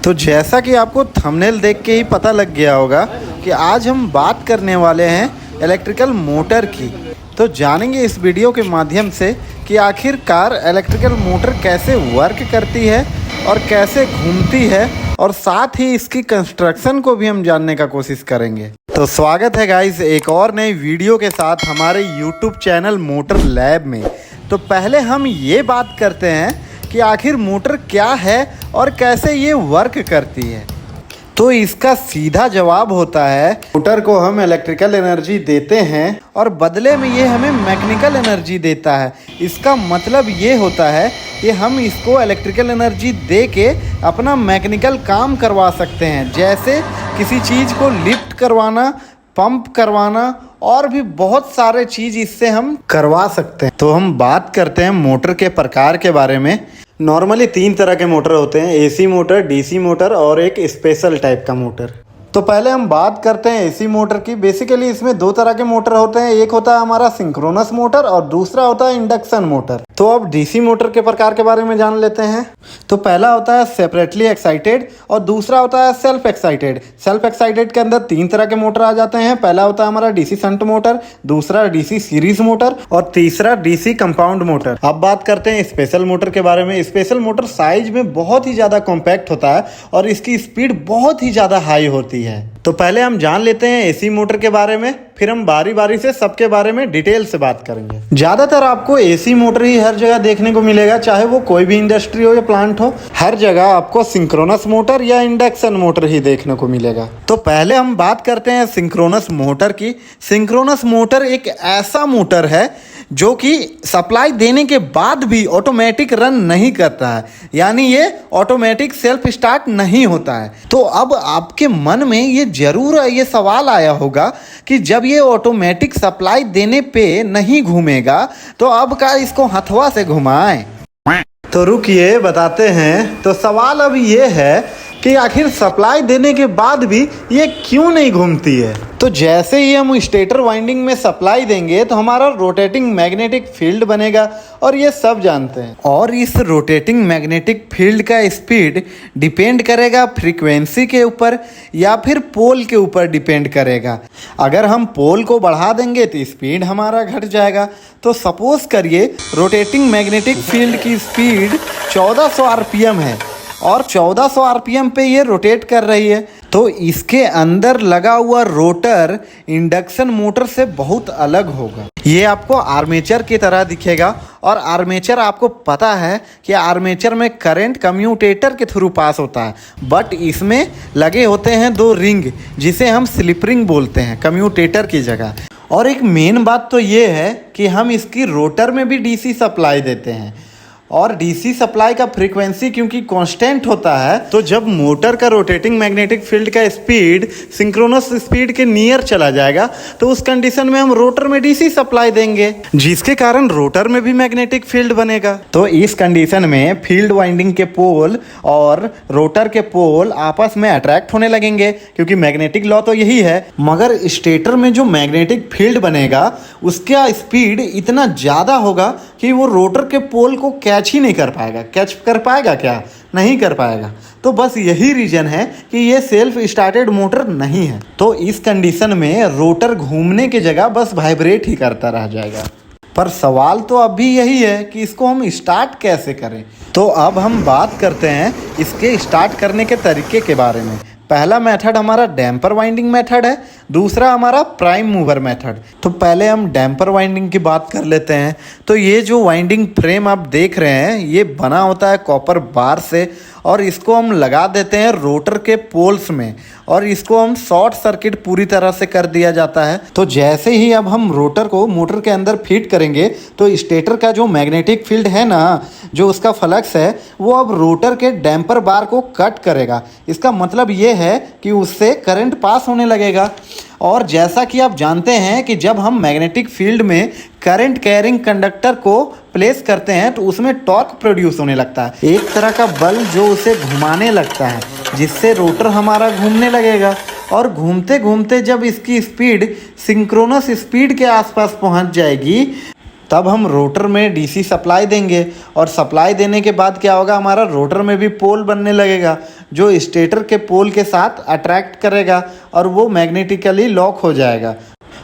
तो जैसा कि आपको थंबनेल देख के ही पता लग गया होगा कि आज हम बात करने वाले हैं इलेक्ट्रिकल मोटर की। तो जानेंगे इस वीडियो के माध्यम से कि आखिरकार इलेक्ट्रिकल मोटर कैसे वर्क करती है और कैसे घूमती है, और साथ ही इसकी कंस्ट्रक्शन को भी हम जानने का कोशिश करेंगे। तो स्वागत है गाइस एक और नई वीडियो के साथ हमारे यूट्यूब चैनल मोटर लैब में। तो पहले हम ये बात करते हैं कि आखिर मोटर क्या है और कैसे ये वर्क करती है। तो इसका सीधा जवाब होता है, मोटर को हम इलेक्ट्रिकल एनर्जी देते हैं और बदले में ये हमें मैकेनिकल एनर्जी देता है। इसका मतलब ये होता है कि हम इसको इलेक्ट्रिकल एनर्जी दे के अपना मैकेनिकल काम करवा सकते हैं, जैसे किसी चीज़ को लिफ्ट करवाना, पंप करवाना और भी बहुत सारे चीज़ इससे हम करवा सकते हैं। तो हम बात करते हैं मोटर के प्रकार के बारे में। नॉर्मली 3 तरह के मोटर होते हैं, एसी मोटर, डीसी मोटर और एक स्पेशल टाइप का मोटर। तो पहले हम बात करते हैं एसी मोटर की। बेसिकली इसमें 2 तरह के मोटर होते हैं, एक होता है हमारा सिंक्रोनस मोटर और दूसरा होता है इंडक्शन मोटर। तो अब डीसी मोटर के प्रकार के बारे में जान लेते हैं। तो पहला होता है सेपरेटली एक्साइटेड और दूसरा होता है सेल्फ एक्साइटेड। सेल्फ एक्साइटेड के अंदर 3 तरह के मोटर आ जाते हैं। पहला होता है हमारा डीसी शंट मोटर, दूसरा डीसी सीरीज मोटर और तीसरा डीसी कंपाउंड मोटर। अब बात करते हैं स्पेशल मोटर के बारे में। स्पेशल मोटर साइज में बहुत ही ज़्यादा कॉम्पैक्ट होता है और इसकी स्पीड बहुत ही ज़्यादा हाई होती है। तो पहले हम जान लेते हैं एसी मोटर के बारे में, फिर हम बारी बारी से सबके बारे में डिटेल से बात करेंगे। ज़्यादातर आपको एसी मोटर ही हर जगह देखने को मिलेगा, चाहे वो कोई भी इंडस्ट्री हो या प्लांट हो। हर जगह आपको सिंक्रोनस मोटर या इंडक्शन मोटर ही देखने को मिलेगा। तो पहले हम बात करते हैं सिंक्रोनस मोटर की। सिंक्रोनस मोटर एक ऐसा मोटर है जो कि सप्लाई देने के बाद भी ऑटोमेटिक रन नहीं करता है, यानी ये ऑटोमेटिक सेल्फ स्टार्ट नहीं होता है। तो अब आपके मन में ये जरूर ये सवाल आया होगा कि जब ये ऑटोमेटिक सप्लाई देने पे नहीं घूमेगा तो अब का इसको हथवा से घुमाएं। तो रुकिए बताते हैं। तो सवाल अब ये है कि आखिर सप्लाई देने के बाद भी ये क्यों नहीं घूमती है। तो जैसे ही हम स्टेटर वाइंडिंग में सप्लाई देंगे तो हमारा रोटेटिंग मैग्नेटिक फील्ड बनेगा और ये सब जानते हैं। और इस रोटेटिंग मैग्नेटिक फील्ड का स्पीड डिपेंड करेगा फ्रीक्वेंसी के ऊपर या फिर पोल के ऊपर डिपेंड करेगा। अगर हम पोल को बढ़ा देंगे तो स्पीड हमारा घट जाएगा। तो सपोज करिए रोटेटिंग मैग्नेटिक फील्ड की स्पीड 1400 आरपीएम है और 1400 आरपीएम पे ये रोटेट कर रही है। तो इसके अंदर लगा हुआ रोटर इंडक्शन मोटर से बहुत अलग होगा। ये आपको आर्मेचर की तरह दिखेगा और आर्मेचर आपको पता है कि आर्मेचर में करंट कम्यूटेटर के थ्रू पास होता है, बट इसमें लगे होते हैं 2 रिंग जिसे हम स्लिप रिंग बोलते हैं कम्यूटेटर की जगह। और एक मेन बात तो ये है कि हम इसकी रोटर में भी डीसी सप्लाई देते हैं और डीसी सप्लाई का फ्रीक्वेंसी क्योंकि कांस्टेंट होता है, तो जब मोटर का रोटेटिंग मैग्नेटिक फील्ड का स्पीड सिंक्रोनस स्पीड के नियर चला जाएगा तो उस कंडीशन में हम रोटर में डीसी सप्लाई देंगे, जिसके कारण रोटर में भी मैग्नेटिक फील्ड बनेगा। तो इस कंडीशन में फील्ड वाइंडिंग के पोल और रोटर के पोल आपस में अट्रैक्ट होने लगेंगे, क्योंकि मैग्नेटिक लॉ तो यही है। मगर स्टेटर में जो मैग्नेटिक फील्ड बनेगा उसका स्पीड इतना ज़्यादा होगा कि वो रोटर के पोल को कैच ही नहीं कर पाएगा। कैच कर पाएगा क्या? नहीं कर पाएगा। तो बस यही रीजन है कि ये सेल्फ स्टार्टेड मोटर नहीं है। तो इस कंडीशन में रोटर घूमने की जगह बस वाइब्रेट ही करता रह जाएगा। पर सवाल तो अब भी यही है कि इसको हम स्टार्ट कैसे करें। तो अब हम बात करते हैं इसके स्टार्ट करने के तरीके के बारे में। पहला मेथड हमारा डैम्पर वाइंडिंग मेथड है, दूसरा हमारा प्राइम मूवर मेथड। तो पहले हम डैम्पर वाइंडिंग की बात कर लेते हैं। तो ये जो वाइंडिंग फ्रेम आप देख रहे हैं ये बना होता है कॉपर बार से और इसको हम लगा देते हैं रोटर के पोल्स में और इसको हम शॉर्ट सर्किट पूरी तरह से कर दिया जाता है। तो जैसे ही अब हम रोटर को मोटर के अंदर फिट करेंगे तो स्टेटर का जो मैग्नेटिक फील्ड है ना, जो उसका फ्लक्स है, वो अब रोटर के डैम्पर बार को कट करेगा। इसका मतलब ये है कि उससे करंट पास होने लगेगा। और जैसा कि आप जानते हैं कि जब हम मैग्नेटिक फील्ड में करंट कैरिंग कंडक्टर को प्लेस करते हैं तो उसमें टॉर्क प्रोड्यूस होने लगता है, एक तरह का बल जो उसे घुमाने लगता है, जिससे रोटर हमारा घूमने लगेगा। और घूमते घूमते जब इसकी स्पीड सिंक्रोनस स्पीड के आसपास पहुंच जाएगी तब हम रोटर में डीसी सप्लाई देंगे और सप्लाई देने के बाद क्या होगा, हमारा रोटर में भी पोल बनने लगेगा जो स्टेटर के पोल के साथ अट्रैक्ट करेगा और वो मैग्नेटिकली लॉक हो जाएगा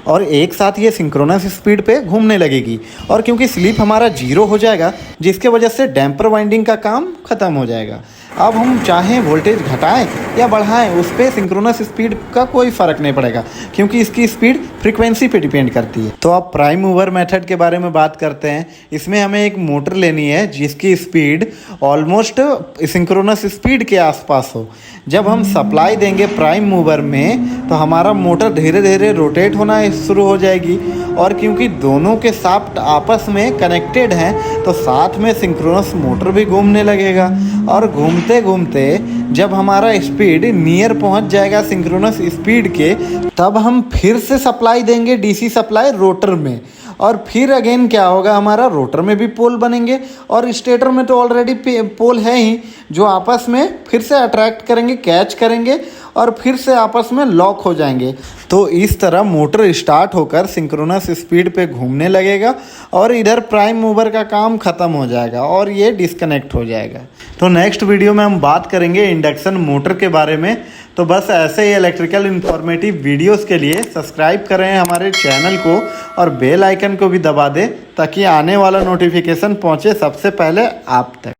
और एक साथ ये सिंक्रोनस स्पीड पे घूमने लगेगी। और क्योंकि स्लिप हमारा 0 हो जाएगा जिसके वजह से डैम्पर वाइंडिंग का काम ख़त्म हो जाएगा। अब हम चाहें वोल्टेज घटाएं या बढ़ाएं, उस पर सिंक्रोनस स्पीड का कोई फ़र्क नहीं पड़ेगा क्योंकि इसकी स्पीड फ्रीक्वेंसी पे डिपेंड करती है। तो अब प्राइम मूवर मेथड के बारे में बात करते हैं। इसमें हमें एक मोटर लेनी है जिसकी स्पीड ऑलमोस्ट सिंक्रोनस स्पीड के आसपास हो। जब हम सप्लाई देंगे प्राइम मूवर में तो हमारा मोटर धीरे धीरे रोटेट होना शुरू हो जाएगी और क्योंकि दोनों के शाफ्ट आपस में कनेक्टेड हैं तो साथ में सिंक्रोनस मोटर भी घूमने लगेगा और घूमते घूमते जब हमारा स्पीड नियर पहुंच जाएगा सिंक्रोनस स्पीड के, तब हम फिर से सप्लाई देंगे डीसी सप्लाई रोटर में और फिर अगेन क्या होगा, हमारा रोटर में भी पोल बनेंगे और स्टेटर में तो ऑलरेडी पोल है ही जो आपस में फिर से अट्रैक्ट करेंगे, कैच करेंगे और फिर से आपस में लॉक हो जाएंगे। तो इस तरह मोटर स्टार्ट होकर सिंक्रोनस स्पीड पे घूमने लगेगा और इधर प्राइम मूवर का काम ख़त्म हो जाएगा और ये डिस्कनेक्ट हो जाएगा। तो नेक्स्ट वीडियो में हम बात करेंगे इंडक्शन मोटर के बारे में। तो बस ऐसे ही इलेक्ट्रिकल इन्फॉर्मेटिव वीडियोस के लिए सब्सक्राइब करें हमारे चैनल को और बेल आइकन को भी दबा दें ताकि आने वाला नोटिफिकेशन पहुंचे सबसे पहले आप तक।